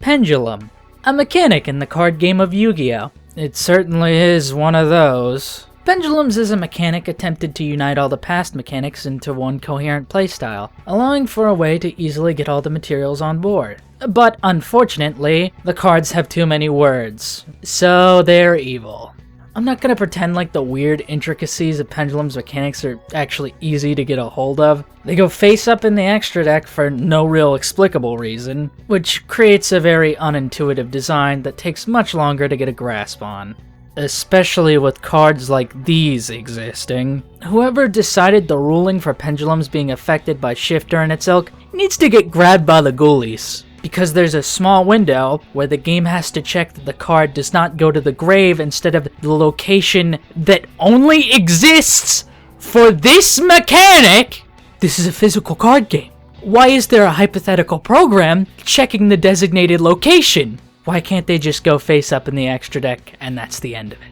Pendulum, a mechanic in the card game of Yu-Gi-Oh! It certainly is one of those. Pendulums is a mechanic attempted to unite all the past mechanics into one coherent playstyle, allowing for a way to easily get all the materials on board. But unfortunately, the cards have too many words, so they're evil. I'm not gonna pretend like the weird intricacies of Pendulum's mechanics are actually easy to get a hold of. They go face up in the extra deck for no real explicable reason, which creates a very unintuitive design that takes much longer to get a grasp on. Especially with cards like these existing. Whoever decided the ruling for pendulums being affected by shifter and its ilk needs to get grabbed by the ghoulies. Because there's a small window where the game has to check that the card does not go to the grave instead of the location that only exists for this mechanic. This is a physical card game. Why is there a hypothetical program checking the designated location? Why can't they just go face up in the extra deck and that's the end of it?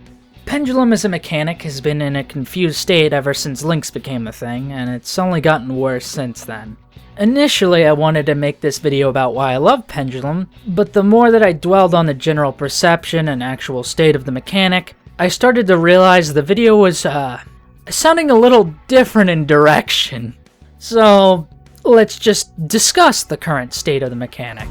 Pendulum as a mechanic has been in a confused state ever since links became a thing, and it's only gotten worse since then. Initially, I wanted to make this video about why I love Pendulum, but the more that I dwelled on the general perception and actual state of the mechanic, I started to realize the video was, sounding a little different in direction. So, let's just discuss the current state of the mechanic.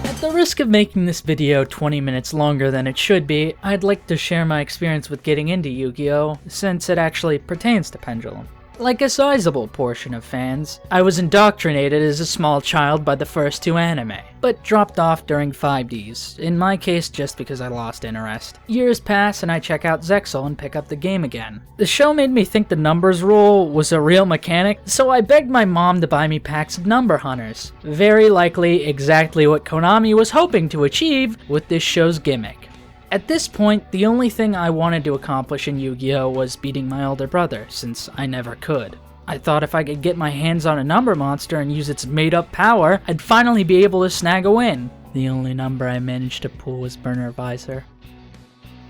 At the risk of making this video 20 minutes longer than it should be, I'd like to share my experience with getting into Yu-Gi-Oh! Since it actually pertains to Pendulum. Like a sizable portion of fans, I was indoctrinated as a small child by the first two anime, but dropped off during 5Ds, in my case just because I lost interest. Years pass and I check out Zexal and pick up the game again. The show made me think the numbers rule was a real mechanic, so I begged my mom to buy me packs of number hunters. Very likely exactly what Konami was hoping to achieve with this show's gimmick. At this point, the only thing I wanted to accomplish in Yu-Gi-Oh! Was beating my older brother, since I never could. I thought if I could get my hands on a number monster and use its made-up power, I'd finally be able to snag a win. The only number I managed to pull was Burner Visor.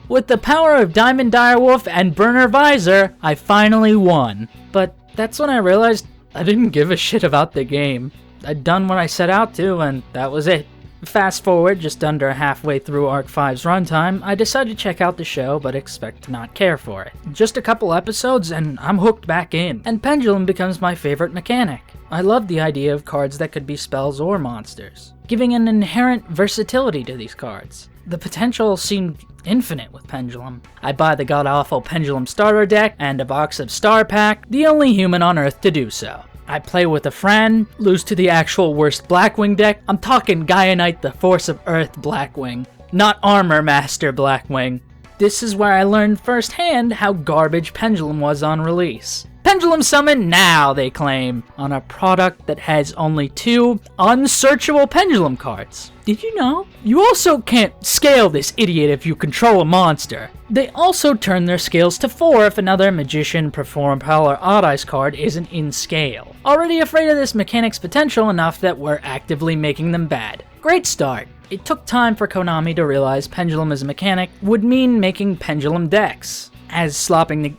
With the power of Diamond Direwolf and Burner Visor, I finally won. But that's when I realized I didn't give a shit about the game. I'd done what I set out to, and that was it. Fast forward just under halfway through Arc 5's runtime, I decided to check out the show but expect to not care for it. Just a couple episodes and I'm hooked back in, and Pendulum becomes my favorite mechanic. I love the idea of cards that could be spells or monsters, giving an inherent versatility to these cards. The potential seemed infinite with Pendulum. I buy the god-awful Pendulum starter deck and a box of Star Pack, the only human on Earth to do so. I play with a friend, lose to the actual worst Blackwing deck. I'm talking Gaianite the Force of Earth Blackwing, not Armor Master Blackwing. This is where I learned firsthand how garbage Pendulum was on release. Pendulum summon now, they claim, on a product that has only 2 unsearchable Pendulum cards. Did you know? You also can't scale this idiot if you control a monster. They also turn their scales to 4 if another Magician, Perform Pal, or Odd Eyes card isn't in scale. Already afraid of this mechanic's potential enough that we're actively making them bad. Great start. It took time for Konami to realize Pendulum as a mechanic would mean making Pendulum decks. As slopping the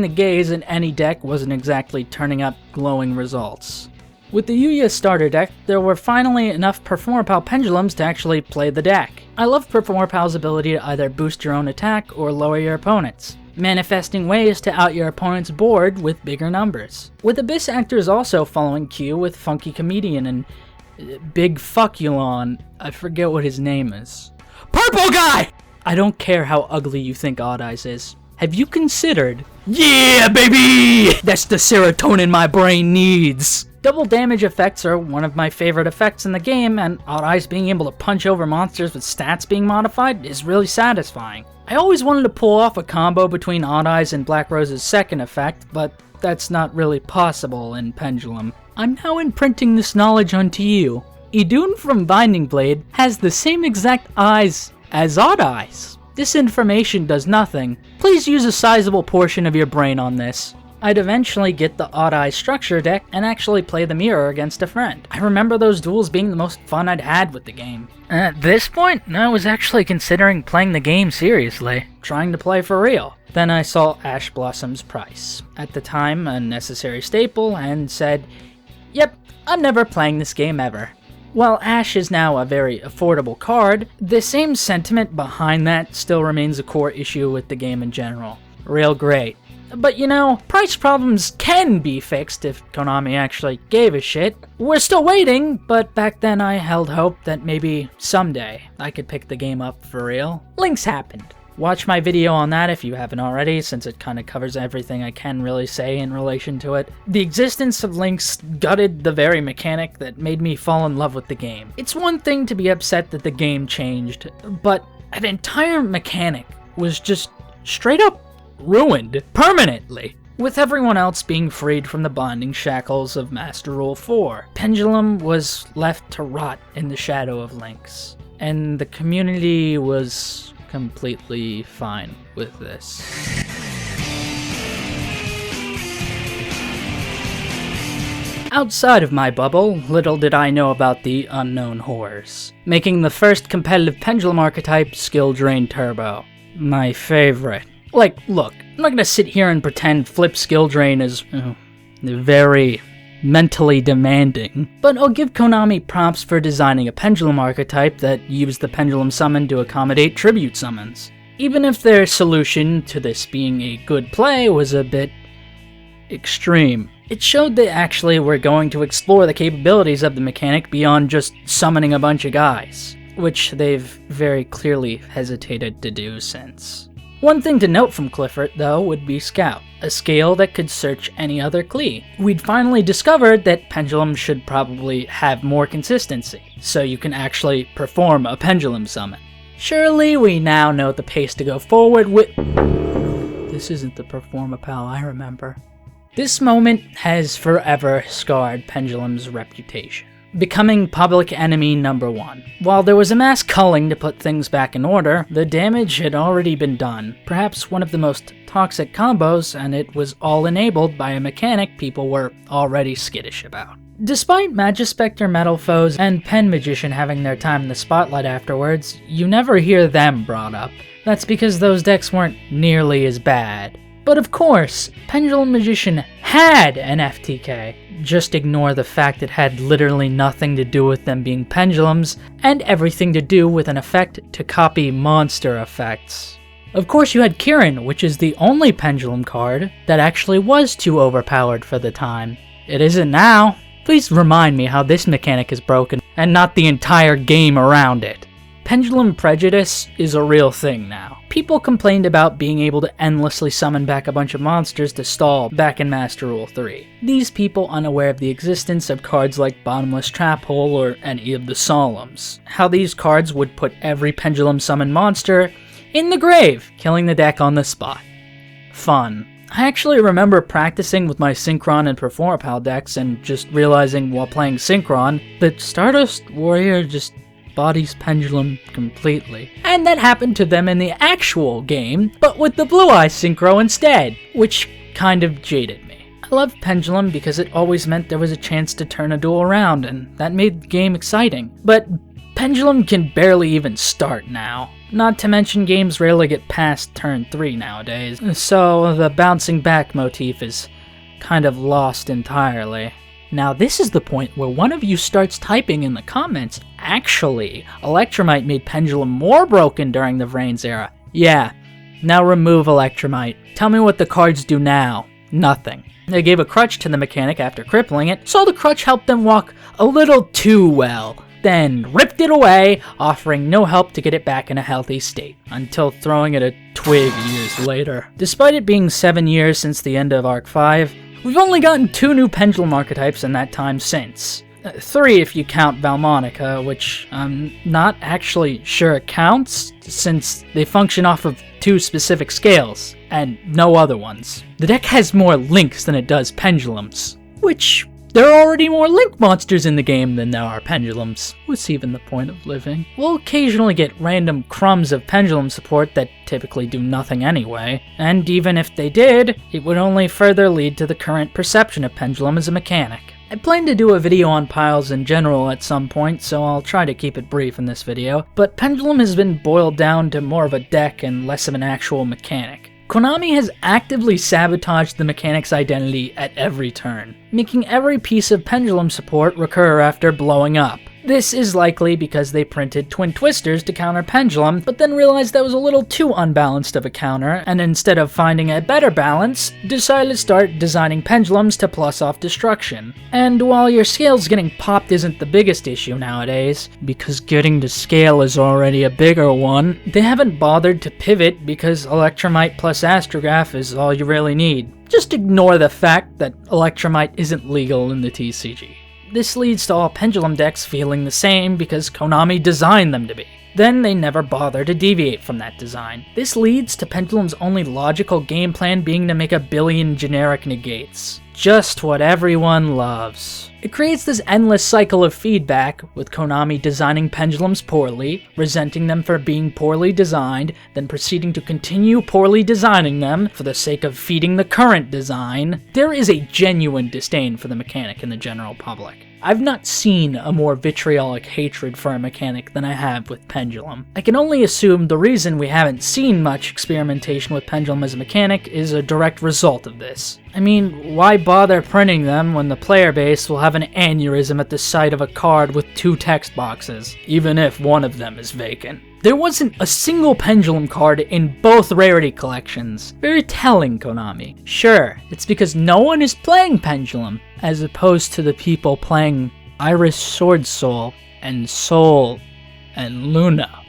gaze in any deck wasn't exactly turning up glowing results. With the Yu-Gi-Oh! Starter deck, there were finally enough Performapal Pendulums to actually play the deck. I love Performapal's ability to either boost your own attack or lower your opponent's, manifesting ways to out your opponent's board with bigger numbers. With Abyss Actors also following Q with Funky Comedian and Big Fuckulon, I forget what his name is. Purple Guy! I don't care how ugly you think Odd Eyes is. Have you considered, yeah baby, that's the serotonin my brain needs? Double damage effects are one of my favorite effects in the game, and Odd Eyes being able to punch over monsters with stats being modified is really satisfying. I always wanted to pull off a combo between Odd Eyes and Black Rose's second effect, but that's not really possible in Pendulum. I'm now imprinting this knowledge onto you. Idun from Binding Blade has the same exact eyes as Odd Eyes. This information does nothing. Please use a sizable portion of your brain on this. I'd eventually get the Odd-Eye Structure deck and actually play the mirror against a friend. I remember those duels being the most fun I'd had with the game. At this point, I was actually considering playing the game seriously, trying to play for real. Then I saw Ash Blossom's price, at the time a necessary staple, and said, yep, I'm never playing this game ever. While Ash is now a very affordable card, the same sentiment behind that still remains a core issue with the game in general. Real great. But you know, price problems can be fixed if Konami actually gave a shit. We're still waiting, but back then I held hope that maybe someday I could pick the game up for real. Links happened. Watch my video on that if you haven't already, since it kind of covers everything I can really say in relation to it. The existence of links gutted the very mechanic that made me fall in love with the game. It's one thing to be upset that the game changed, but an entire mechanic was just straight up ruined permanently, with everyone else being freed from the bonding shackles of Master Rule 4. Pendulum was left to rot in the shadow of links, and the community was completely fine with this. Outside of my bubble, little did I know about the unknown horrors, making the first competitive Pendulum archetype Skill Drain Turbo. My favorite. Like, look, I'm not gonna sit here and pretend Flip Skill Drain is very mentally demanding, but I'll give Konami props for designing a Pendulum archetype that used the Pendulum summon to accommodate tribute summons. Even if their solution to this being a good play was a bit extreme, it showed they actually were going to explore the capabilities of the mechanic beyond just summoning a bunch of guys, which they've very clearly hesitated to do since. One thing to note from Clifford, though, would be Scout, a scale that could search any other Klee. We'd finally discovered that Pendulum should probably have more consistency, so you can actually perform a Pendulum summon. Surely we now know the pace to go forward with... This isn't the Performapal I remember. This moment has forever scarred Pendulum's reputation, becoming public enemy number 1. While there was a mass culling to put things back in order, the damage had already been done, perhaps one of the most toxic combos, and it was all enabled by a mechanic people were already skittish about. Despite Magispector Metal Foes and Pen Magician having their time in the spotlight afterwards, you never hear them brought up. That's because those decks weren't nearly as bad. But of course, Pendulum Magician had an FTK. Just ignore the fact it had literally nothing to do with them being pendulums, and everything to do with an effect to copy monster effects. Of course you had Kirin, which is the only Pendulum card that actually was too overpowered for the time. It isn't now. Please remind me how this mechanic is broken, and not the entire game around it. Pendulum prejudice is a real thing now. People complained about being able to endlessly summon back a bunch of monsters to stall back in Master Rule 3. These people unaware of the existence of cards like Bottomless Trap Hole or any of the Solemns. How these cards would put every Pendulum summon monster in the grave, killing the deck on the spot. Fun. I actually remember practicing with my Synchron and Performapal decks and just realizing while playing Synchron that Stardust Warrior just bodies Pendulum completely. And that happened to them in the actual game, but with the Blue Eye Synchro instead, which kind of jaded me. I loved Pendulum because it always meant there was a chance to turn a duel around, and that made the game exciting. But Pendulum can barely even start now. Not to mention games rarely get past turn 3 nowadays, so the bouncing back motif is kind of lost entirely. Now this is the point where one of you starts typing in the comments, actually, Electromite made Pendulum more broken during the Vrains era. Yeah, now remove Electromite. Tell me what the cards do now. Nothing. They gave a crutch to the mechanic after crippling it, so the crutch helped them walk a little too well. Then ripped it away, offering no help to get it back in a healthy state, until throwing it a twig years later. Despite it being 7 years since the end of Arc 5, we've only gotten 2 new Pendulum archetypes in that time since. 3 if you count Valmonica, which I'm not actually sure it counts, since they function off of 2 specific scales, and no other ones. The deck has more links than it does pendulums, which There are already more Link monsters in the game than there are pendulums. What's even the point of living? We'll occasionally get random crumbs of pendulum support that typically do nothing anyway, and even if they did, it would only further lead to the current perception of pendulum as a mechanic. I plan to do a video on piles in general at some point, so I'll try to keep it brief in this video, but Pendulum has been boiled down to more of a deck and less of an actual mechanic. Konami has actively sabotaged the mechanic's identity at every turn, making every piece of pendulum support recur after blowing up. This is likely because they printed twin twisters to counter pendulum, but then realized that was a little too unbalanced of a counter, and instead of finding a better balance, decided to start designing pendulums to plus off destruction. And while your scales getting popped isn't the biggest issue nowadays, because getting to scale is already a bigger one, they haven't bothered to pivot because Electromite plus Astrograph is all you really need. Just ignore the fact that Electromite isn't legal in the TCG. This leads to all pendulum decks feeling the same because Konami designed them to be. Then they never bother to deviate from that design. This leads to Pendulum's only logical game plan being to make a billion generic negates. Just what everyone loves. It creates this endless cycle of feedback, with Konami designing pendulums poorly, resenting them for being poorly designed, then proceeding to continue poorly designing them for the sake of feeding the current design. There is a genuine disdain for the mechanic in the general public. I've not seen a more vitriolic hatred for a mechanic than I have with Pendulum. I can only assume the reason we haven't seen much experimentation with Pendulum as a mechanic is a direct result of this. I mean, why bother printing them when the player base will have an aneurysm at the sight of a card with 2 text boxes, even if one of them is vacant? There wasn't a single Pendulum card in both rarity collections. Very telling, Konami. Sure, it's because no one is playing Pendulum, as opposed to the people playing Iris Sword Soul and Soul and Luna.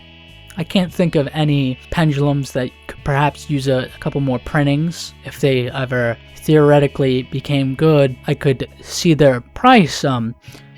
I can't think of any pendulums that could perhaps use a couple more printings. If they ever theoretically became good, I could see their price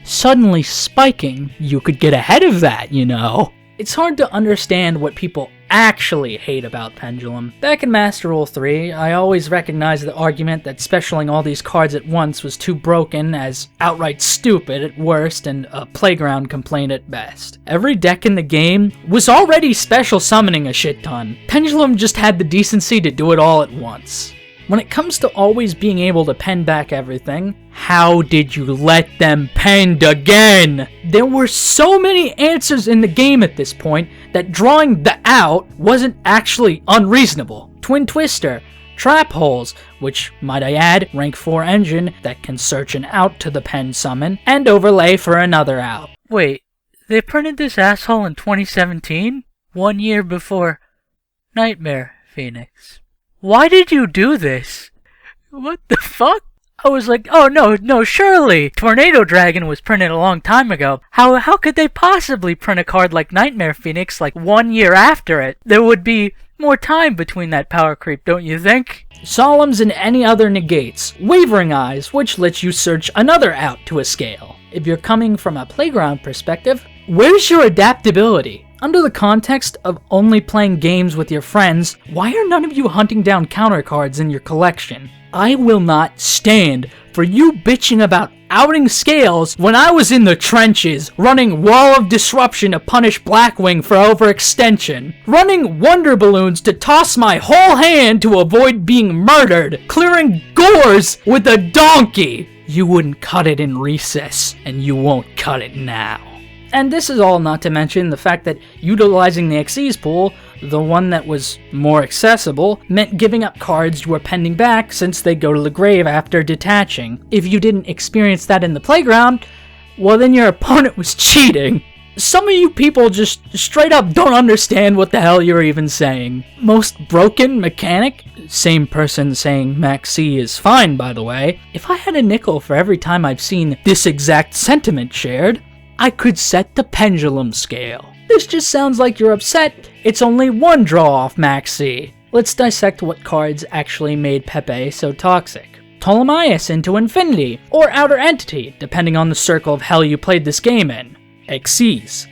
suddenly spiking. You could get ahead of that, you know. It's hard to understand what people actually hate about Pendulum. Back in Master Rule 3, I always recognized the argument that specialing all these cards at once was too broken as outright stupid at worst and a playground complaint at best. Every deck in the game was already special summoning a shit ton. Pendulum just had the decency to do it all at once. When it comes to always being able to pen back everything, how did you let them pend again? There were so many answers in the game at this point that drawing the out wasn't actually unreasonable. Twin Twister, Trap Holes, which, might I add, rank 4 engine that can search an out to the pen summon, and overlay for another out. Wait, they printed this asshole in 2017? 1 year before Nightmare Phoenix. Why did you do this? What the fuck? I was like, oh no, surely! Tornado Dragon was printed a long time ago. How could they possibly print a card like Nightmare Phoenix like 1 year after it? There would be more time between that power creep, don't you think? Solemns and any other negates. Wavering Eyes, which lets you search another out to a scale. If you're coming from a playground perspective, where's your adaptability? Under the context of only playing games with your friends, why are none of you hunting down counter cards in your collection? I will not stand for you bitching about outing scales when I was in the trenches, running Wall of Disruption to punish Blackwing for overextension, running Wonder Balloons to toss my whole hand to avoid being murdered, clearing Gores with a donkey. You wouldn't cut it in recess, and you won't cut it now. And this is all not to mention the fact that utilizing the Xyz pool, the one that was more accessible, meant giving up cards you were pending back since they go to the grave after detaching. If you didn't experience that in the playground, well then your opponent was cheating. Some of you people just straight up don't understand what the hell you're even saying. Most broken mechanic? Same person saying Max C is fine, by the way. If I had a nickel for every time I've seen this exact sentiment shared, I could set the pendulum scale. This just sounds like you're upset it's only one draw off Max C. Let's dissect what cards actually made Pepe so toxic. Ptolemaeus into Infinity, or Outer Entity, depending on the circle of hell you played this game in. Xyz.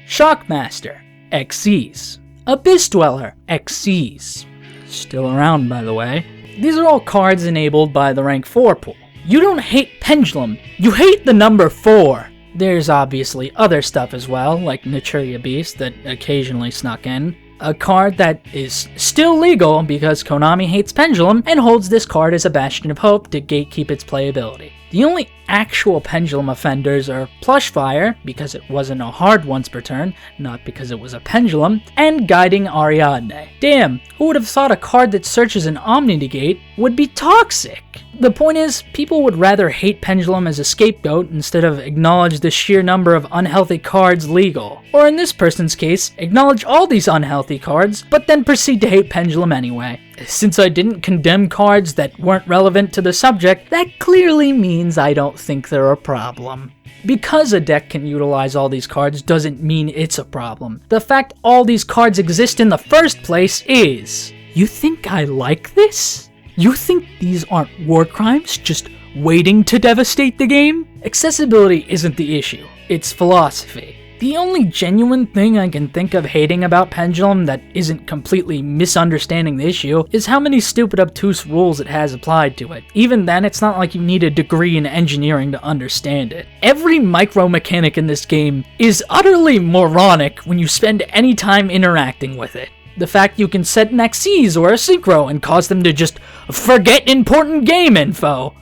Shockmaster. Xyz. Abyss Dweller. Xyz. Still around, by the way. These are all cards enabled by the rank 4 pool. You don't hate Pendulum, you hate the number 4. There's obviously other stuff as well, like Naturia Beast that occasionally snuck in. A card that is still legal because Konami hates Pendulum and holds this card as a bastion of hope to gatekeep its playability. The only actual Pendulum offenders are Plushfire, because it wasn't a hard once per turn, not because it was a Pendulum, and Guiding Ariadne. Damn, who would have thought a card that searches an Omni-Negate would be toxic? The point is, people would rather hate Pendulum as a scapegoat instead of acknowledge the sheer number of unhealthy cards legal. Or in this person's case, acknowledge all these unhealthy cards, but then proceed to hate Pendulum anyway. Since I didn't condemn cards that weren't relevant to the subject, that clearly means I don't think they're a problem. Because a deck can utilize all these cards doesn't mean it's a problem. The fact all these cards exist in the first place is. You think I like this? You think these aren't war crimes just waiting to devastate the game? Accessibility isn't the issue, it's philosophy. The only genuine thing I can think of hating about Pendulum that isn't completely misunderstanding the issue is how many stupid obtuse rules it has applied to it. Even then, it's not like you need a degree in engineering to understand it. Every micro mechanic in this game is utterly moronic when you spend any time interacting with it. The fact you can set an Xyz or a Synchro and cause them to just forget important game info.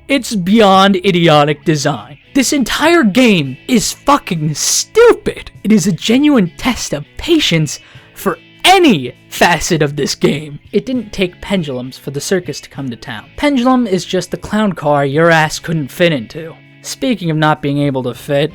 It's beyond idiotic design. This entire game is fucking stupid. It is a genuine test of patience for any facet of this game. It didn't take pendulums for the circus to come to town. Pendulum is just the clown car your ass couldn't fit into. Speaking of not being able to fit,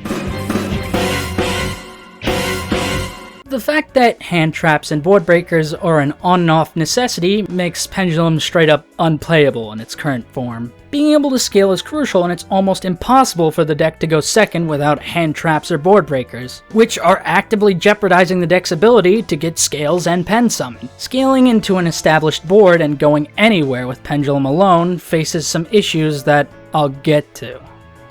the fact that hand traps and board breakers are an on and off necessity makes Pendulum straight up unplayable in its current form. Being able to scale is crucial, and it's almost impossible for the deck to go second without hand traps or board breakers, which are actively jeopardizing the deck's ability to get scales and pen summon. Scaling into an established board and going anywhere with Pendulum alone faces some issues that I'll get to.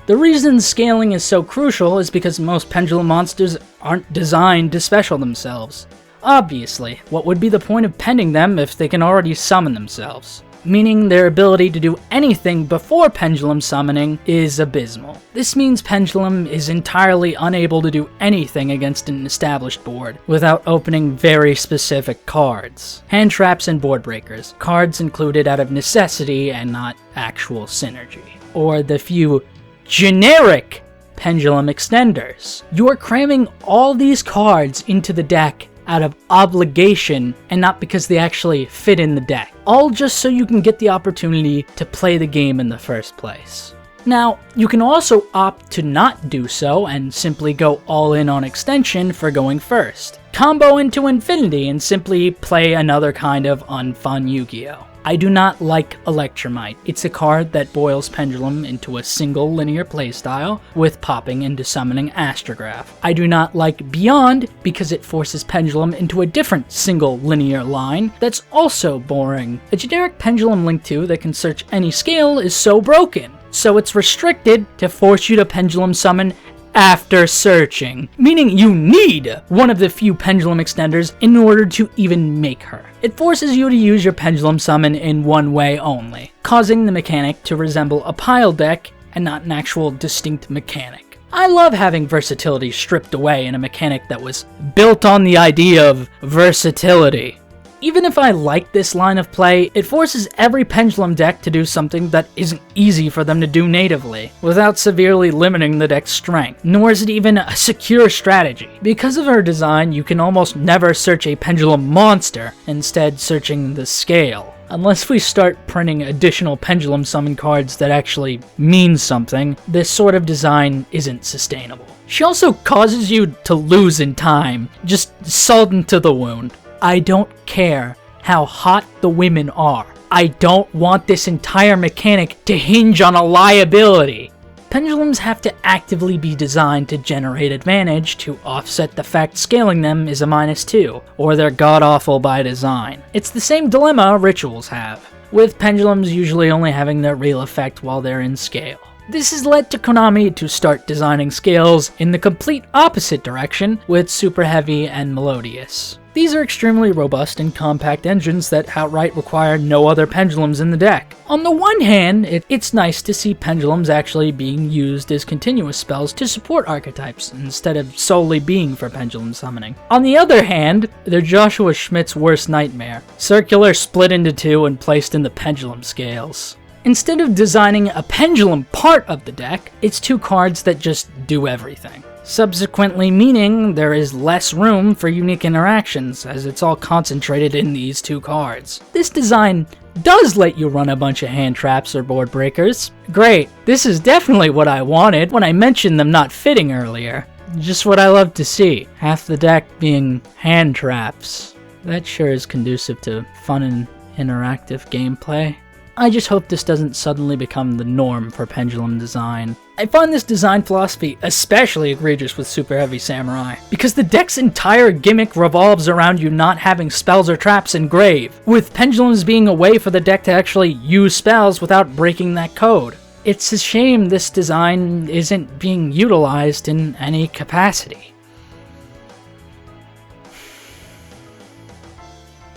The reason scaling is so crucial is because most Pendulum monsters aren't designed to special themselves. Obviously, what would be the point of pending them if they can already summon themselves? Meaning their ability to do anything before Pendulum summoning is abysmal. This means Pendulum is entirely unable to do anything against an established board without opening very specific cards. Hand traps and board breakers, cards included out of necessity and not actual synergy. Or the few generic Pendulum extenders. You are cramming all these cards into the deck out of obligation and not because they actually fit in the deck. All just so you can get the opportunity to play the game in the first place. Now, you can also opt to not do so and simply go all in on extension for going first. Combo into infinity and simply play another kind of unfun Yu-Gi-Oh! I do not like Electromite. It's a card that boils Pendulum into a single linear playstyle with popping into summoning Astrograph. I do not like Beyond because it forces Pendulum into a different single linear line that's also boring. A generic Pendulum Link 2 that can search any scale is so broken, so it's restricted to force you to Pendulum summon after searching, meaning you need one of the few Pendulum extenders in order to even make her. It forces you to use your Pendulum summon in one way only, causing the mechanic to resemble a pile deck and not an actual distinct mechanic. I love having versatility stripped away in a mechanic that was built on the idea of versatility. Even if I like this line of play, it forces every Pendulum deck to do something that isn't easy for them to do natively, without severely limiting the deck's strength, nor is it even a secure strategy. Because of her design, you can almost never search a Pendulum monster, instead searching the scale. Unless we start printing additional Pendulum summon cards that actually mean something, this sort of design isn't sustainable. She also causes you to lose in time, just salt into the wound. I don't care how hot the women are. I don't want this entire mechanic to hinge on a liability. Pendulums have to actively be designed to generate advantage to offset the fact scaling them is a -2, or they're god-awful by design. It's the same dilemma rituals have, with Pendulums usually only having their real effect while they're in scale. This has led to Konami to start designing scales in the complete opposite direction with Super Heavy and Melodious. These are extremely robust and compact engines that outright require no other pendulums in the deck. On the one hand, it's nice to see pendulums actually being used as continuous spells to support archetypes, instead of solely being for pendulum summoning. On the other hand, they're Joshua Schmidt's worst nightmare. Circular, split into two, and placed in the pendulum scales. Instead of designing a pendulum part of the deck, it's two cards that just do everything. Subsequently meaning there is less room for unique interactions, as it's all concentrated in these two cards. This design does let you run a bunch of hand traps or board breakers. Great, this is definitely what I wanted when I mentioned them not fitting earlier. Just what I love to see, half the deck being hand traps. That sure is conducive to fun and interactive gameplay. I just hope this doesn't suddenly become the norm for pendulum design. I find this design philosophy especially egregious with Super Heavy Samurai, because the deck's entire gimmick revolves around you not having spells or traps in grave, with pendulums being a way for the deck to actually use spells without breaking that code. It's a shame this design isn't being utilized in any capacity.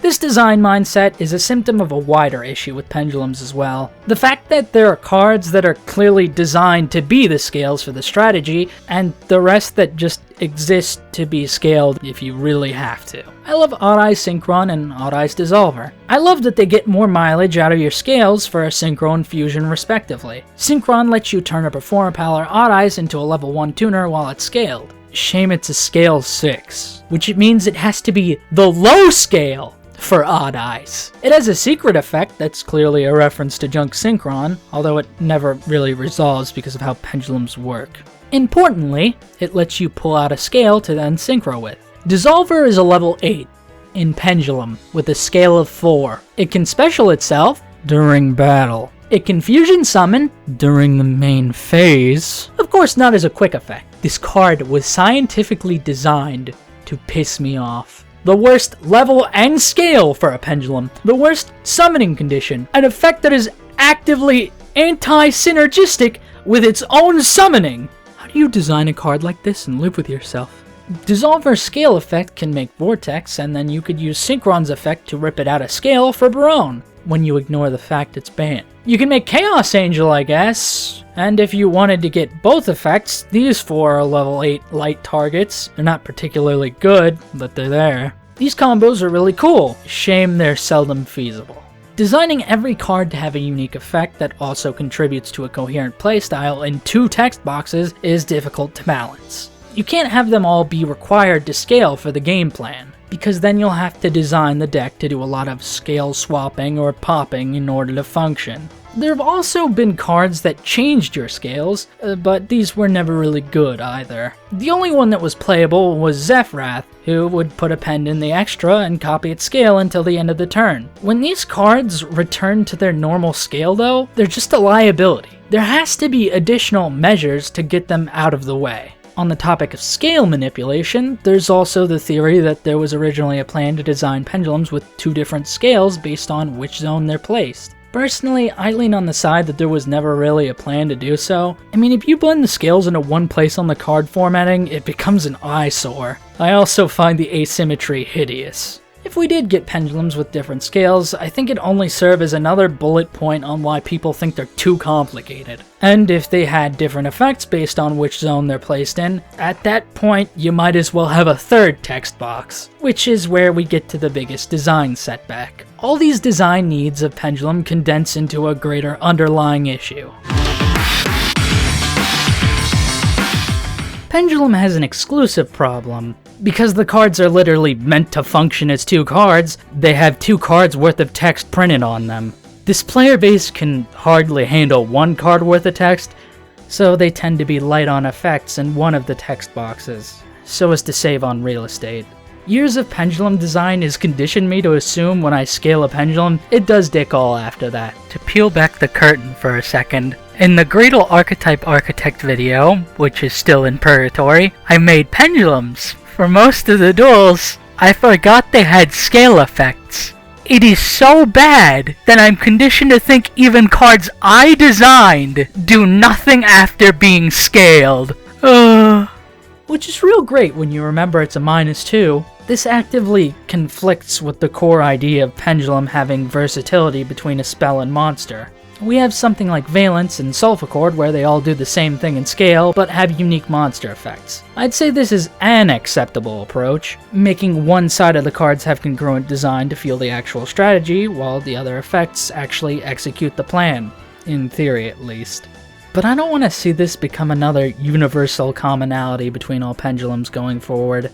This design mindset is a symptom of a wider issue with pendulums as well. The fact that there are cards that are clearly designed to be the scales for the strategy, and the rest that just exist to be scaled if you really have to. I love Odd Eyes Synchron and Odd Eyes Dissolver. I love that they get more mileage out of your scales for a Synchro and Fusion respectively. Synchron lets you turn a Performer Power Odd Eyes into a level 1 tuner while it's scaled. Shame it's a scale 6, which means it has to be the low scale for Odd Eyes. It has a secret effect that's clearly a reference to Junk Synchron, although it never really resolves because of how pendulums work. Importantly, it lets you pull out a scale to then synchro with. Dissolver is a level 8 in Pendulum with a scale of 4. It can special itself during battle. It can fusion summon during the main phase. Of course, not as a quick effect. This card was scientifically designed to piss me off. The worst level and scale for a pendulum. The worst summoning condition. An effect that is actively anti-synergistic with its own summoning. How do you design a card like this and live with yourself? Dissolver's scale effect can make Vortex, and then you could use Synchron's effect to rip it out of scale for Barone, when you ignore the fact it's banned. You can make Chaos Angel, I guess, and if you wanted to get both effects, these four are level 8 light targets. They're not particularly good, but they're there. These combos are really cool. Shame they're seldom feasible. Designing every card to have a unique effect that also contributes to a coherent playstyle in 2 text boxes is difficult to balance. You can't have them all be required to scale for the game plan, because then you'll have to design the deck to do a lot of scale swapping or popping in order to function. There have also been cards that changed your scales, but these were never really good either. The only one that was playable was Zephyrath, who would put a pen in the extra and copy its scale until the end of the turn. When these cards return to their normal scale though, they're just a liability. There has to be additional measures to get them out of the way. On the topic of scale manipulation, there's also the theory that there was originally a plan to design pendulums with 2 different scales based on which zone they're placed. Personally, I lean on the side that there was never really a plan to do so. I mean, if you blend the scales into one place on the card formatting, it becomes an eyesore. I also find the asymmetry hideous. If we did get pendulums with different scales, I think it'd only serve as another bullet point on why people think they're too complicated. And if they had different effects based on which zone they're placed in, at that point you might as well have a 3rd text box, which is where we get to the biggest design setback. All these design needs of Pendulum condense into a greater underlying issue. Pendulum has an exclusive problem. Because the cards are literally meant to function as 2 cards, they have 2 cards worth of text printed on them. This player base can hardly handle 1 card worth of text, so they tend to be light on effects in one of the text boxes, so as to save on real estate. Years of pendulum design has conditioned me to assume when I scale a pendulum, it does dick all after that. To peel back the curtain for a second, in the Gradle Archetype Architect video, which is still in purgatory, I made pendulums. For most of the duels, I forgot they had scale effects. It is so bad that I'm conditioned to think even cards I designed do nothing after being scaled. Which is real great when you remember it's a -2. This actively conflicts with the core idea of Pendulum having versatility between a spell and monster. We have something like Valence and Sulfachord where they all do the same thing in scale, but have unique monster effects. I'd say this is an acceptable approach, making one side of the cards have congruent design to fuel the actual strategy, while the other effects actually execute the plan, in theory at least. But I don't want to see this become another universal commonality between all pendulums going forward.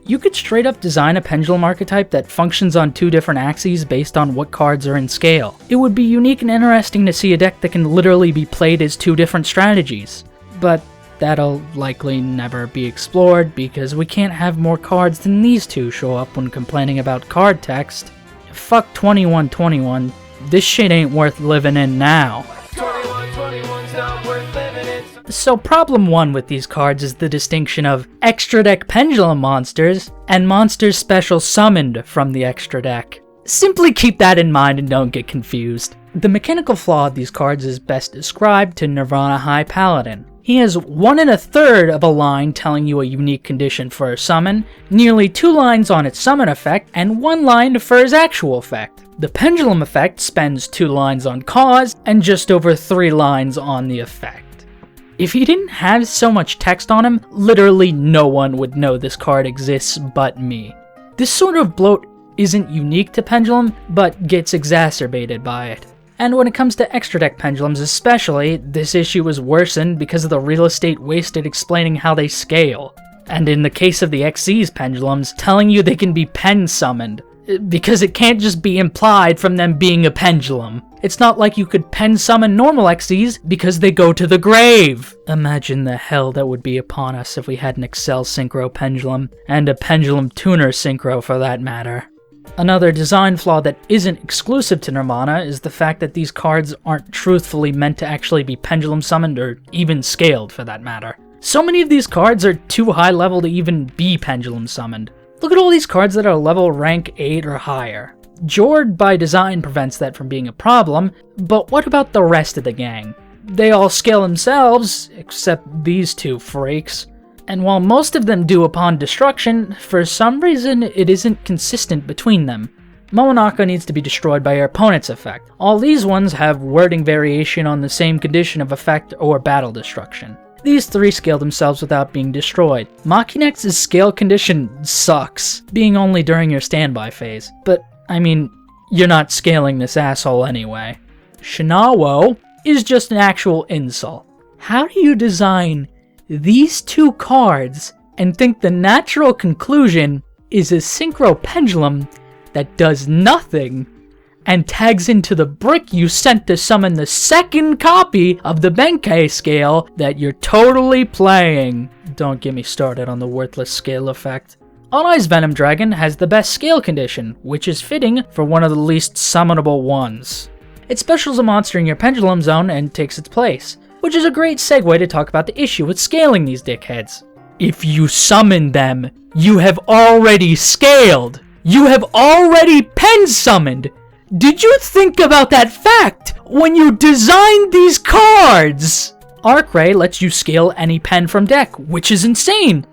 You could straight up design a pendulum archetype that functions on two different axes based on what cards are in scale. It would be unique and interesting to see a deck that can literally be played as two different strategies. But that'll likely never be explored because we can't have more cards than these two show up when complaining about card text. Fuck 2121, this shit ain't worth living in now. 21's not worth living in. So problem 1 with these cards is the distinction of extra deck pendulum monsters and monsters special summoned from the extra deck. Simply keep that in mind and don't get confused. The mechanical flaw of these cards is best described to Nirvana High Paladin. He has 1 1/3 of a line telling you a unique condition for a summon, nearly 2 lines on its summon effect, and 1 line for his actual effect. The pendulum effect spends 2 lines on cause, and just over 3 lines on the effect. If he didn't have so much text on him, literally no one would know this card exists but me. This sort of bloat isn't unique to Pendulum, but gets exacerbated by it. And when it comes to extra deck pendulums especially, this issue is worsened because of the real estate wasted explaining how they scale. And in the case of the XZ's pendulums, telling you they can be pen summoned, because it can't just be implied from them being a pendulum. It's not like you could pen summon normal XZs because they go to the grave. Imagine the hell that would be upon us if we had an Excel Synchro pendulum, and a Pendulum Tuner Synchro for that matter. Another design flaw that isn't exclusive to Nirvana is the fact that these cards aren't truthfully meant to actually be pendulum summoned or even scaled for that matter. So many of these cards are too high level to even be pendulum summoned. Look at all these cards that are level rank 8 or higher. Jord by design prevents that from being a problem, but what about the rest of the gang? They all scale themselves, except these two freaks. And while most of them do upon destruction, for some reason it isn't consistent between them. Momonaka needs to be destroyed by your opponent's effect. All these ones have wording variation on the same condition of effect or battle destruction. These 3 scale themselves without being destroyed. Machinex's scale condition sucks, being only during your standby phase. But, I mean, you're not scaling this asshole anyway. Shinawo is just an actual insult. How do you design these 2 cards and think the natural conclusion is a synchro pendulum that does nothing and tags into the brick you sent to summon the second copy of the Benkei scale that you're totally playing? Don't get me started on the worthless scale effect. On-Ice Venom Dragon has the best scale condition, which is fitting for one of the least summonable ones. It specials a monster in your pendulum zone and takes its place, which is a great segue to talk about the issue with scaling these dickheads. If you summon them, you have already scaled! You have already pen summoned! Did you think about that fact when you designed these cards? Arcray lets you scale any pen from deck, which is insane.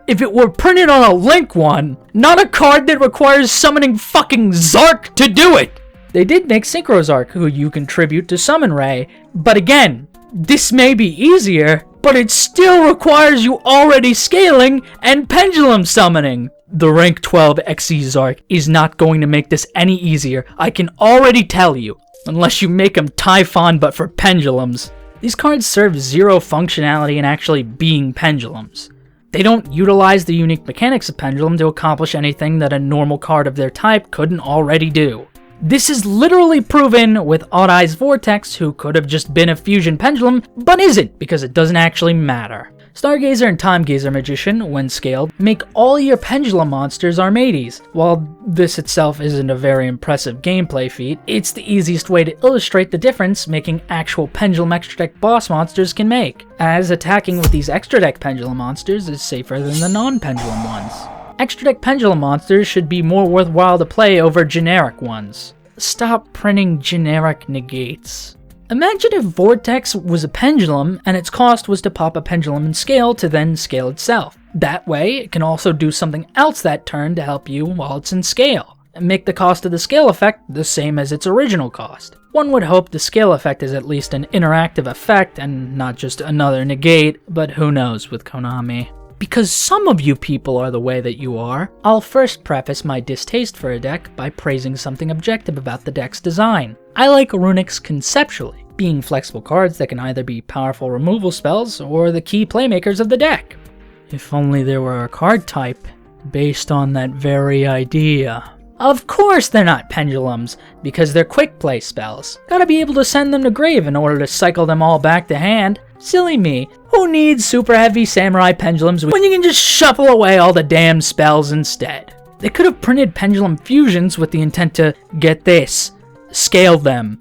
If it were printed on a Link one, not a card that requires summoning fucking Zark to do it. They did make Synchro Zark, who you contribute to Summon Ray, but again, this may be easier, but it still requires you already scaling and pendulum summoning. The rank 12 XZ Zark is not going to make this any easier, I can already tell you, unless you make them Typhon but for pendulums. These cards serve 0 functionality in actually being pendulums. They don't utilize the unique mechanics of Pendulum to accomplish anything that a normal card of their type couldn't already do. This is literally proven with Odd Eyes Vortex, who could have just been a fusion pendulum, but isn't because it doesn't actually matter. Stargazer and Timegazer Magician, when scaled, make all your pendulum monsters Armades. While this itself isn't a very impressive gameplay feat, it's the easiest way to illustrate the difference making actual pendulum extra deck boss monsters can make, as attacking with these extra deck pendulum monsters is safer than the non-pendulum ones. Extra deck pendulum monsters should be more worthwhile to play over generic ones. Stop printing generic negates. Imagine if Vortex was a pendulum and its cost was to pop a pendulum and scale to then scale itself. That way, it can also do something else that turn to help you while it's in scale, and make the cost of the scale effect the same as its original cost. One would hope the scale effect is at least an interactive effect and not just another negate, but who knows with Konami. Because some of you people are the way that you are, I'll first preface my distaste for a deck by praising something objective about the deck's design. I like runics conceptually, being flexible cards that can either be powerful removal spells or the key playmakers of the deck. If only there were a card type based on that very idea. Of course they're not pendulums, because they're quick play spells. Gotta be able to send them to grave in order to cycle them all back to hand. Silly me, who needs super heavy samurai pendulums when you can just shuffle away all the damn spells instead? They could have printed pendulum fusions with the intent to, get this, scale them.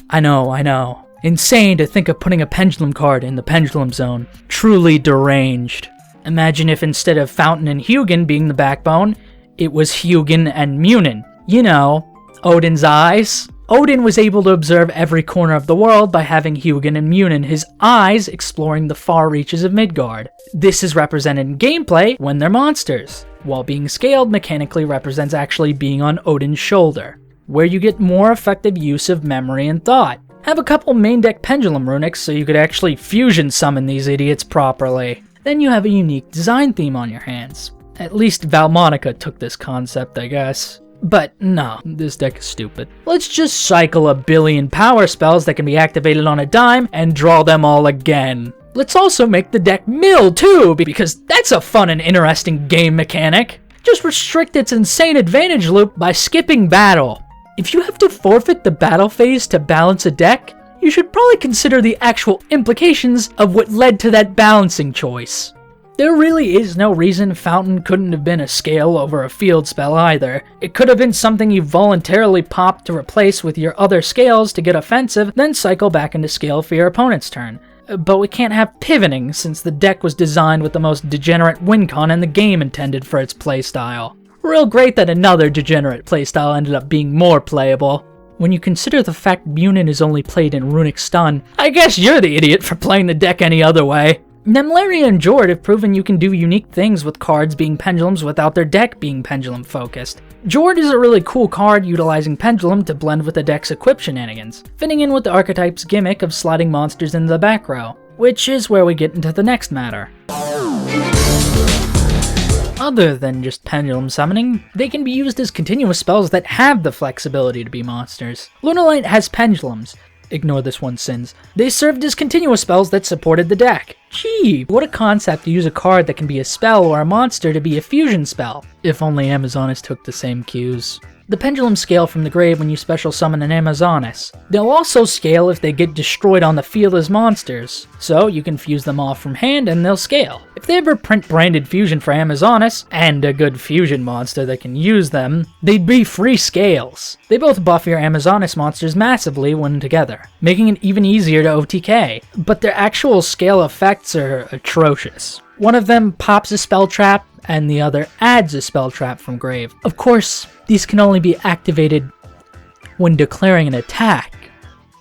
I know. Insane to think of putting a pendulum card in the pendulum zone. Truly deranged. Imagine if instead of Fountain and Hugin being the backbone, it was Hugin and Munin. You know, Odin's eyes. Odin was able to observe every corner of the world by having Hugin and Munin, his eyes exploring the far reaches of Midgard. This is represented in gameplay when they're monsters, while being scaled mechanically represents actually being on Odin's shoulder, where you get more effective use of memory and thought. Have a couple main deck pendulum runics so you could actually fusion summon these idiots properly. Then you have a unique design theme on your hands. At least Valmonica took this concept, I guess. But no, this deck is stupid. Let's just cycle a billion power spells that can be activated on a dime and draw them all again. Let's also make the deck mill too, because that's a fun and interesting game mechanic. Just restrict its insane advantage loop by skipping battle. If you have to forfeit the battle phase to balance a deck, you should probably consider the actual implications of what led to that balancing choice. There really is no reason Fountain couldn't have been a scale over a field spell either. It could have been something you voluntarily popped to replace with your other scales to get offensive, then cycle back into scale for your opponent's turn. But we can't have pivoting since the deck was designed with the most degenerate win con in the game intended for its playstyle. Real great that another degenerate playstyle ended up being more playable. When you consider the fact Munin is only played in Runic Stun, I guess you're the idiot for playing the deck any other way. Nemlaria and Jord have proven you can do unique things with cards being pendulums without their deck being pendulum focused. Jord is a really cool card utilizing pendulum to blend with the deck's equip shenanigans, fitting in with the archetype's gimmick of sliding monsters into the back row, which is where we get into the next matter. Other than just pendulum summoning, they can be used as continuous spells that have the flexibility to be monsters. Lunalight has pendulums. Ignore this one's sins. They served as continuous spells that supported the deck. Gee, what a concept to use a card that can be a spell or a monster to be a fusion spell. If only Amazonas took the same cues. The pendulums scale from the grave when you special summon an Amazonas. They'll also scale if they get destroyed on the field as monsters, so you can fuse them off from hand and they'll scale. If they ever print branded fusion for Amazonas, and a good fusion monster that can use them, they'd be free scales. They both buff your Amazonas monsters massively when together, making it even easier to OTK, but their actual scale effects are atrocious. One of them pops a spell trap, and the other adds a spell trap from grave. Of course, these can only be activated when declaring an attack.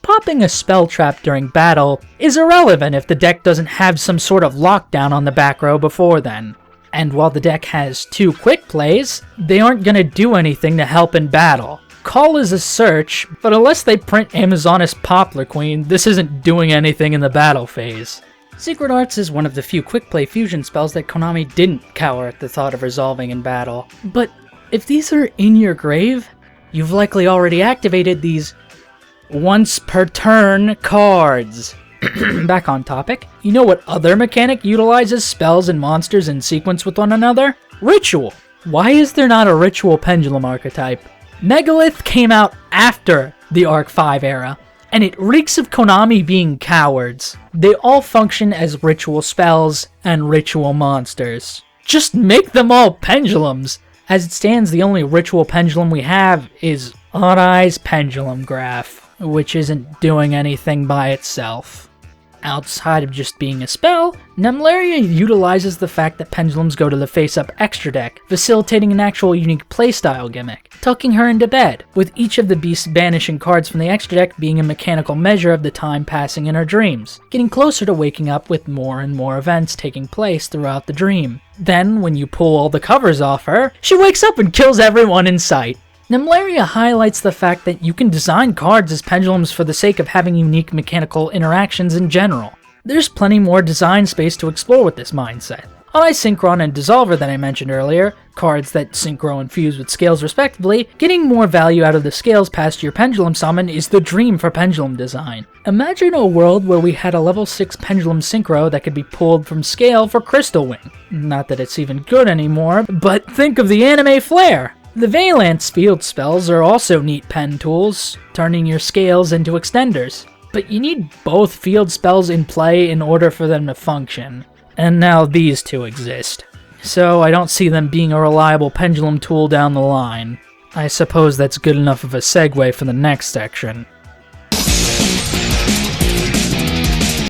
Popping a spell trap during battle is irrelevant if the deck doesn't have some sort of lockdown on the back row before then. And while the deck has 2 quick plays, they aren't gonna do anything to help in battle. Call is a search, but unless they print Amazonas Poplar Queen, this isn't doing anything in the battle phase. Secret Arts is one of the few quick play fusion spells that Konami didn't cower at the thought of resolving in battle. But if these are in your grave, you've likely already activated these once per turn cards. Back on topic, you know what other mechanic utilizes spells and monsters in sequence with one another? Ritual. Why is there not a ritual pendulum archetype? Megalith came out after the Arc 5 era, and it reeks of Konami being cowards. They all function as ritual spells and ritual monsters. Just make them all pendulums! As it stands, the only ritual pendulum we have is Odd Eye's Pendulum Graph, which isn't doing anything by itself. Outside of just being a spell, Nemlaria utilizes the fact that pendulums go to the face-up extra deck, facilitating an actual unique playstyle gimmick, tucking her into bed, with each of the beast's banishing cards from the extra deck being a mechanical measure of the time passing in her dreams, getting closer to waking up with more and more events taking place throughout the dream. Then, when you pull all the covers off her, she wakes up and kills everyone in sight. Nemlaria highlights the fact that you can design cards as pendulums for the sake of having unique mechanical interactions in general. There's plenty more design space to explore with this mindset. On Synchron and Dissolver that I mentioned earlier, cards that synchro and fuse with scales respectively, getting more value out of the scales past your pendulum summon is the dream for pendulum design. Imagine a world where we had a level 6 pendulum synchro that could be pulled from scale for Crystal Wing. Not that it's even good anymore, but think of the anime flair! The Valance field spells are also neat pen tools, turning your scales into extenders. But you need both field spells in play in order for them to function. And now these two exist. So I don't see them being a reliable pendulum tool down the line. I suppose that's good enough of a segue for the next section.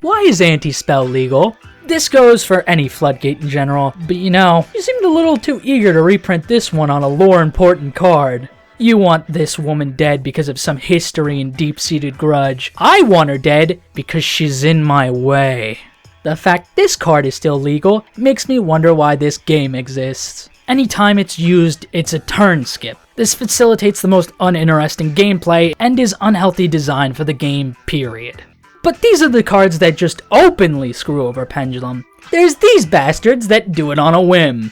Why is anti-spell legal? This goes for any floodgate in general, but you seemed a little too eager to reprint this one on a lore-important card. You want this woman dead because of some history and deep-seated grudge. I want her dead because she's in my way. The fact this card is still legal makes me wonder why this game exists. Anytime it's used, it's a turn skip. This facilitates the most uninteresting gameplay and is unhealthy design for the game, period. But these are the cards that just openly screw over Pendulum. There's these bastards that do it on a whim.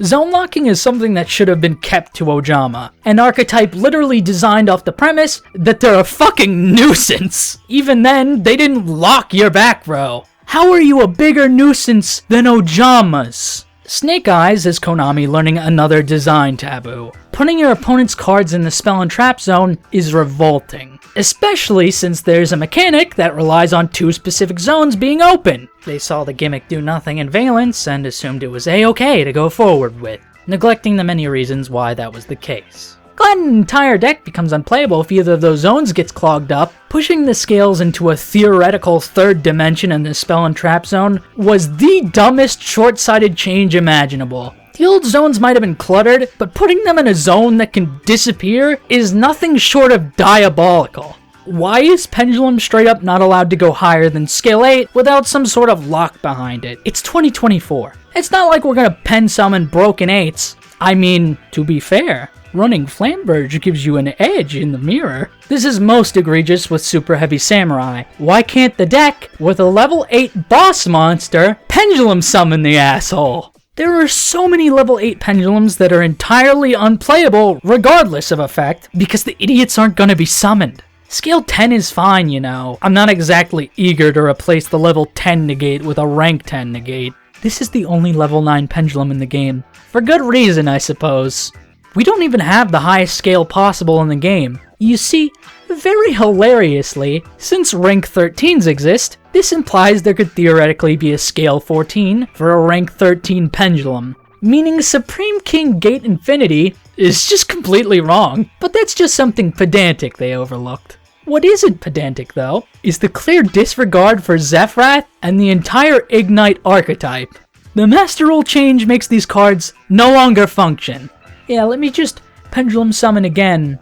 Zone locking is something that should have been kept to Ojama, an archetype literally designed off the premise that they're a fucking nuisance. Even then, they didn't lock your back row. How are you a bigger nuisance than Ojamas? Snake Eyes is Konami learning another design taboo. Putting your opponent's cards in the spell and trap zone is revolting, especially since there's a mechanic that relies on 2 specific zones being open. They saw the gimmick do nothing in Valance and assumed it was a-okay to go forward with, neglecting the many reasons why that was the case. Glad an entire deck becomes unplayable if either of those zones gets clogged up. Pushing the scales into a theoretical third dimension in the spell and trap zone was the dumbest short-sighted change imaginable. The old zones might have been cluttered, but putting them in a zone that can disappear is nothing short of diabolical. Why is Pendulum straight up not allowed to go higher than Scale 8 without some sort of lock behind it? It's 2024. It's not like we're gonna pen summon broken 8s. I mean, to be fair, running Flamberge gives you an edge in the mirror. This is most egregious with Super Heavy Samurai. Why can't the deck, with a level 8 boss monster, Pendulum summon the asshole? There are so many level 8 pendulums that are entirely unplayable regardless of effect, because the idiots aren't gonna be summoned. Scale 10 is fine, I'm not exactly eager to replace the level 10 negate with a rank 10 negate. This is the only level 9 pendulum in the game. For good reason, I suppose. We don't even have the highest scale possible in the game. You see, very hilariously, since rank 13s exist, this implies there could theoretically be a scale 14 for a rank 13 pendulum, meaning Supreme King Gate Infinity is just completely wrong, but that's just something pedantic they overlooked. What isn't pedantic, though, is the clear disregard for Zephyrath and the entire Ignite archetype. The Master Rule change makes these cards no longer function. Yeah, let me just Pendulum Summon again.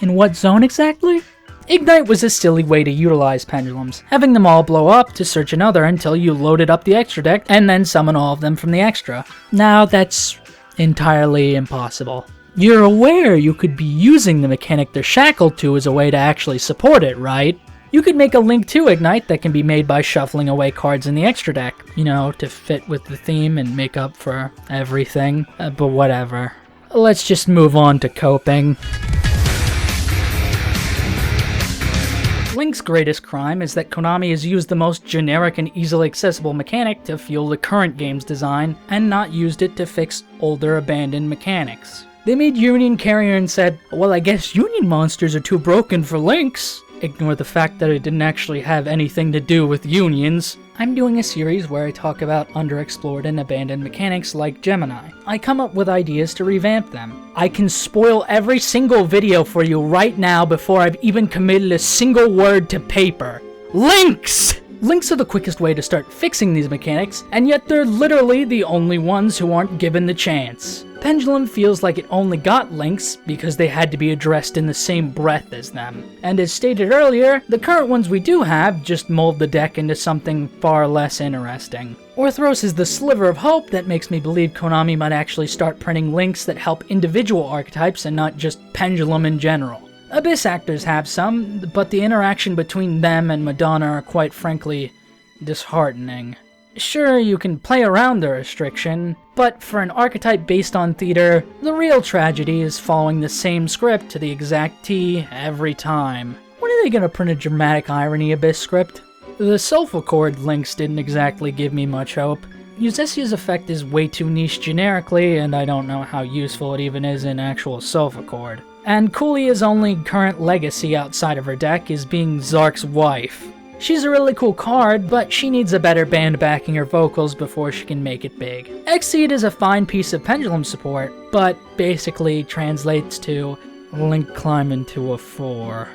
In what zone exactly? Ignite was a silly way to utilize pendulums, having them all blow up to search another until you loaded up the extra deck and then summon all of them from the extra. Now that's entirely impossible. You're aware you could be using the mechanic they're shackled to as a way to actually support it, right? You could make a link to Ignite that can be made by shuffling away cards in the extra deck, to fit with the theme and make up for everything, but whatever. Let's just move on to coping. Link's greatest crime is that Konami has used the most generic and easily accessible mechanic to fuel the current game's design, and not used it to fix older abandoned mechanics. They made Union Carrier and said, well, I guess Union monsters are too broken for Links. Ignore the fact that it didn't actually have anything to do with unions. I'm doing a series where I talk about underexplored and abandoned mechanics like Gemini. I come up with ideas to revamp them. I can spoil every single video for you right now before I've even committed a single word to paper. Links! Links are the quickest way to start fixing these mechanics, and yet they're literally the only ones who aren't given the chance. Pendulum feels like it only got links because they had to be addressed in the same breath as them. And as stated earlier, the current ones we do have just mold the deck into something far less interesting. Orthros is the sliver of hope that makes me believe Konami might actually start printing links that help individual archetypes and not just Pendulum in general. Abyss actors have some, but the interaction between them and Madonna are quite frankly disheartening. Sure, you can play around the restriction, but for an archetype based on theater, the real tragedy is following the same script to the exact T every time. When are they gonna print a dramatic irony Abyss script? The Sulfur Chord links didn't exactly give me much hope. Uzesia's effect is way too niche generically, and I don't know how useful it even is in actual Sulfur Chord. And Kulia's only current legacy outside of her deck is being Zark's wife. She's a really cool card, but she needs a better band backing her vocals before she can make it big. Exceed is a fine piece of Pendulum support, but basically translates to Link climb into a 4.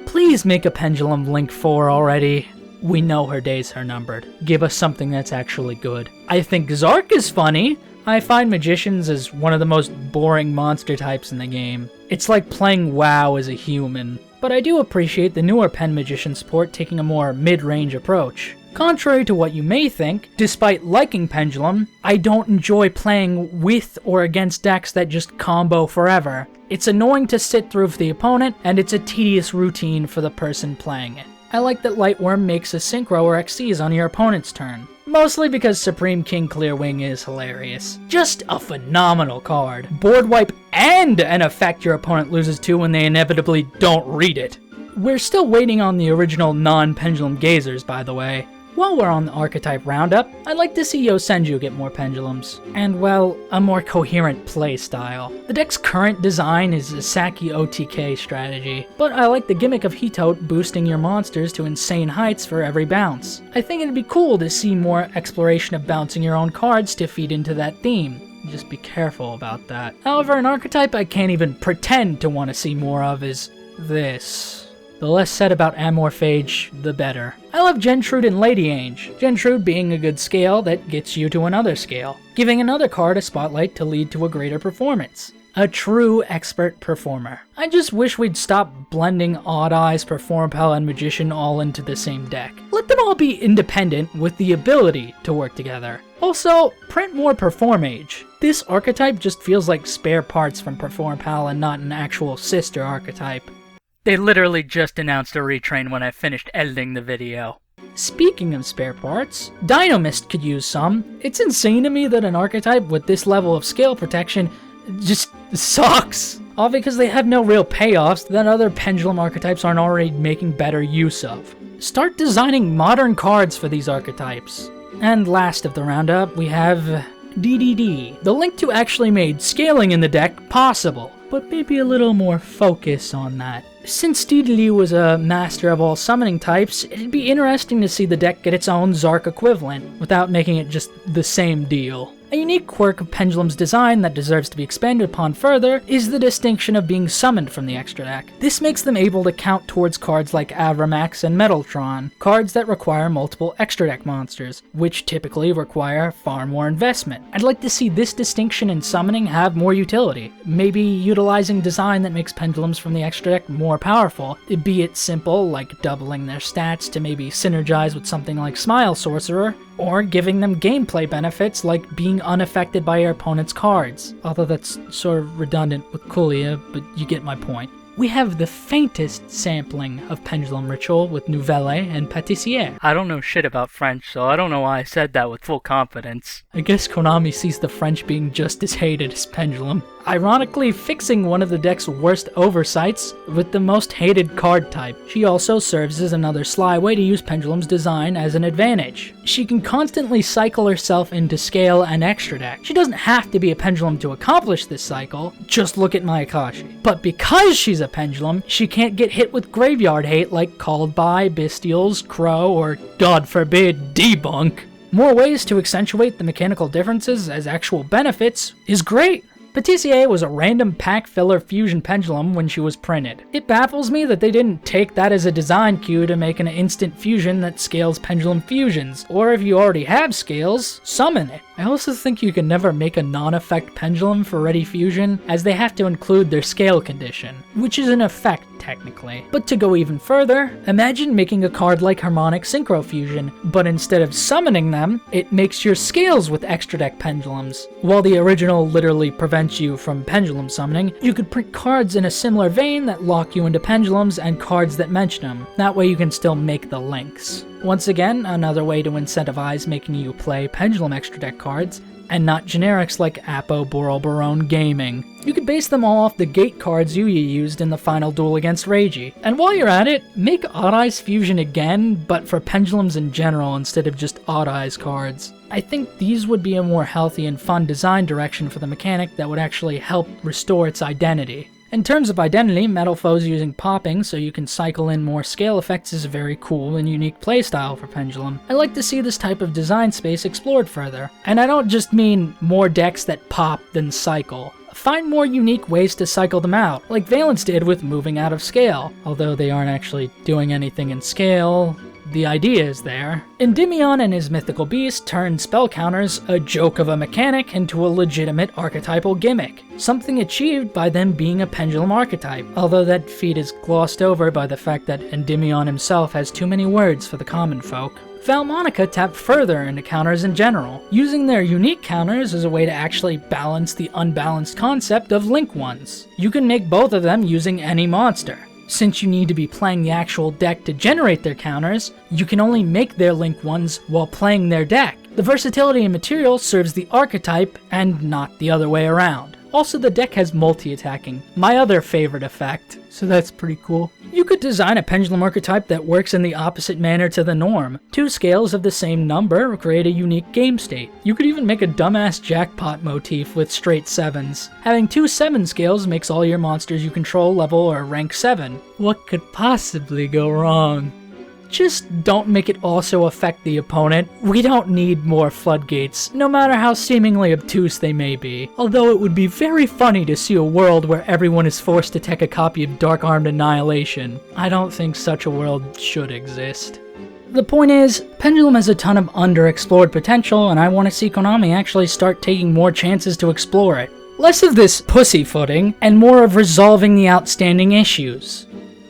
Please make a Pendulum Link 4 already. We know her days are numbered. Give us something that's actually good. I think Zark is funny. I find Magicians as one of the most boring monster types in the game. It's like playing WoW as a human. But I do appreciate the newer Pen Magician support taking a more mid-range approach. Contrary to what you may think, despite liking Pendulum, I don't enjoy playing with or against decks that just combo forever. It's annoying to sit through for the opponent, and it's a tedious routine for the person playing it. I like that Lightworm makes a Synchro or Xyz on your opponent's turn. Mostly because Supreme King Clearwing is hilarious. Just a phenomenal card. Board wipe and an effect your opponent loses to when they inevitably don't read it. We're still waiting on the original non-Pendulum Gazers, by the way. While we're on the archetype roundup, I'd like to see Yosenju get more pendulums, and well, a more coherent play style. The deck's current design is a Saki OTK strategy, but I like the gimmick of Hitote boosting your monsters to insane heights for every bounce. I think it'd be cool to see more exploration of bouncing your own cards to feed into that theme. Just be careful about that. However, an archetype I can't even pretend to want to see more of is this. The less said about Amorphage, the better. I love Gentrude and Lady Ange, Gentrude being a good scale that gets you to another scale, giving another card a spotlight to lead to a greater performance. A true expert performer. I just wish we'd stop blending Odd Eyes, Performapal, and Magician all into the same deck. Let them all be independent with the ability to work together. Also, print more Performage. This archetype just feels like spare parts from Performapal and not an actual sister archetype. They literally just announced a retrain when I finished editing the video. Speaking of spare parts, Dynamist could use some. It's insane to me that an archetype with this level of scale protection just sucks. All because they have no real payoffs that other Pendulum archetypes aren't already making better use of. Start designing modern cards for these archetypes. And last of the roundup, we have DDD. The link to actually made scaling in the deck possible, but maybe a little more focus on that. Since DDD was a master of all summoning types, it'd be interesting to see the deck get its own Zark equivalent, without making it just the same deal. A unique quirk of Pendulum's design that deserves to be expanded upon further is the distinction of being summoned from the extra deck. This makes them able to count towards cards like Avramax and Metaltron, cards that require multiple extra deck monsters, which typically require far more investment. I'd like to see this distinction in summoning have more utility, maybe utilizing design that makes Pendulums from the extra deck more powerful, be it simple like doubling their stats to maybe synergize with something like Smile Sorcerer, or giving them gameplay benefits like being unaffected by your opponent's cards. Although that's sort of redundant with Kulia, but you get my point. We have the faintest sampling of Pendulum Ritual with Nouvelle and Pâtissière. I don't know shit about French, so I don't know why I said that with full confidence. I guess Konami sees the French being just as hated as Pendulum. Ironically fixing one of the deck's worst oversights with the most hated card type. She also serves as another sly way to use Pendulum's design as an advantage. She can constantly cycle herself into scale and extra deck. She doesn't have to be a Pendulum to accomplish this cycle, just look at Mayakashi. But because she's a Pendulum, she can't get hit with graveyard hate like Called By, Bestials, Crow, or God forbid, Debunk. More ways to accentuate the mechanical differences as actual benefits is great. Patissier was a random pack filler fusion pendulum when she was printed. It baffles me that they didn't take that as a design cue to make an instant fusion that scales pendulum fusions, or if you already have scales, summon it. I also think you can never make a non-effect pendulum for ready fusion, as they have to include their scale condition, which is an effect technically. But to go even further, imagine making a card like Harmonic Synchro Fusion, but instead of summoning them, it makes your scales with extra deck pendulums. While the original literally prevents you from pendulum summoning, you could print cards in a similar vein that lock you into pendulums and cards that mention them. That way you can still make the links. Once again, another way to incentivize making you play pendulum extra deck cards, and not generics like Apo Boral Barone Gaming. You could base them all off the gate cards Yuya used in the final duel against Reiji. And while you're at it, make Odd Eyes Fusion again, but for pendulums in general instead of just Odd Eyes cards. I think these would be a more healthy and fun design direction for the mechanic that would actually help restore its identity. In terms of identity, Metal Foes using popping so you can cycle in more scale effects is a very cool and unique playstyle for Pendulum. I like to see this type of design space explored further. And I don't just mean more decks that pop than cycle. Find more unique ways to cycle them out, like Valence did with moving out of scale. Although they aren't actually doing anything in scale, the idea is there. Endymion and his mythical beast turned spell counters, a joke of a mechanic, into a legitimate archetypal gimmick. Something achieved by them being a pendulum archetype, although that feat is glossed over by the fact that Endymion himself has too many words for the common folk. Valmonica tapped further into counters in general, using their unique counters as a way to actually balance the unbalanced concept of link ones. You can make both of them using any monster. Since you need to be playing the actual deck to generate their counters, you can only make their link ones while playing their deck. The versatility in material serves the archetype and not the other way around. Also, the deck has multi-attacking, my other favorite effect, so that's pretty cool. You could design a pendulum archetype that works in the opposite manner to the norm. Two scales of the same number create a unique game state. You could even make a dumbass jackpot motif with straight 7s. Having two 7 scales makes all your monsters you control level or rank 7. What could possibly go wrong? Just don't make it also affect the opponent. We don't need more floodgates, no matter how seemingly obtuse they may be. Although it would be very funny to see a world where everyone is forced to take a copy of Dark Armed Annihilation. I don't think such a world should exist. The point is, Pendulum has a ton of underexplored potential, and I want to see Konami actually start taking more chances to explore it. Less of this pussyfooting, and more of resolving the outstanding issues.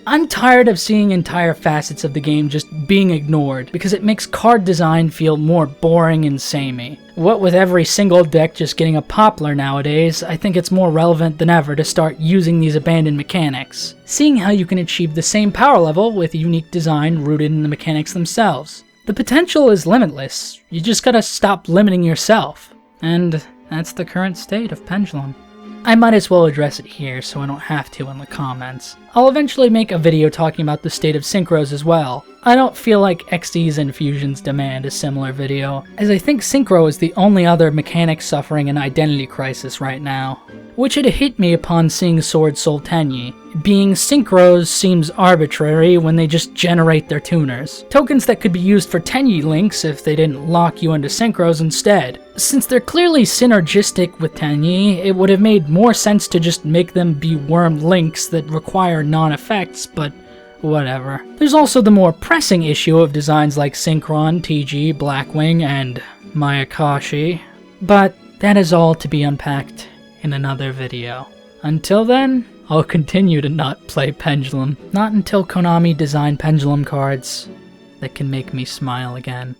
I'm tired of seeing entire facets of the game just being ignored, because it makes card design feel more boring and samey. What with every single deck just getting a poplar nowadays, I think it's more relevant than ever to start using these abandoned mechanics. Seeing how you can achieve the same power level with unique design rooted in the mechanics themselves. The potential is limitless, you just gotta stop limiting yourself. And that's the current state of Pendulum. I might as well address it here so I don't have to in the comments. I'll eventually make a video talking about the state of synchros as well. I don't feel like XDs and fusions demand a similar video, as I think synchro is the only other mechanic suffering an identity crisis right now. Which had hit me upon seeing Sword Soul Tenyi. Being synchros seems arbitrary when they just generate their tuners. Tokens that could be used for Tenyi links if they didn't lock you into synchros instead. Since they're clearly synergistic with Tenyi, it would have made more sense to just make them be worm links that require non-effects, but whatever. There's also the more pressing issue of designs like Synchron, TG, Blackwing, and Mayakashi. But that is all to be unpacked in another video. Until then, I'll continue to not play Pendulum. Not until Konami design Pendulum cards that can make me smile again.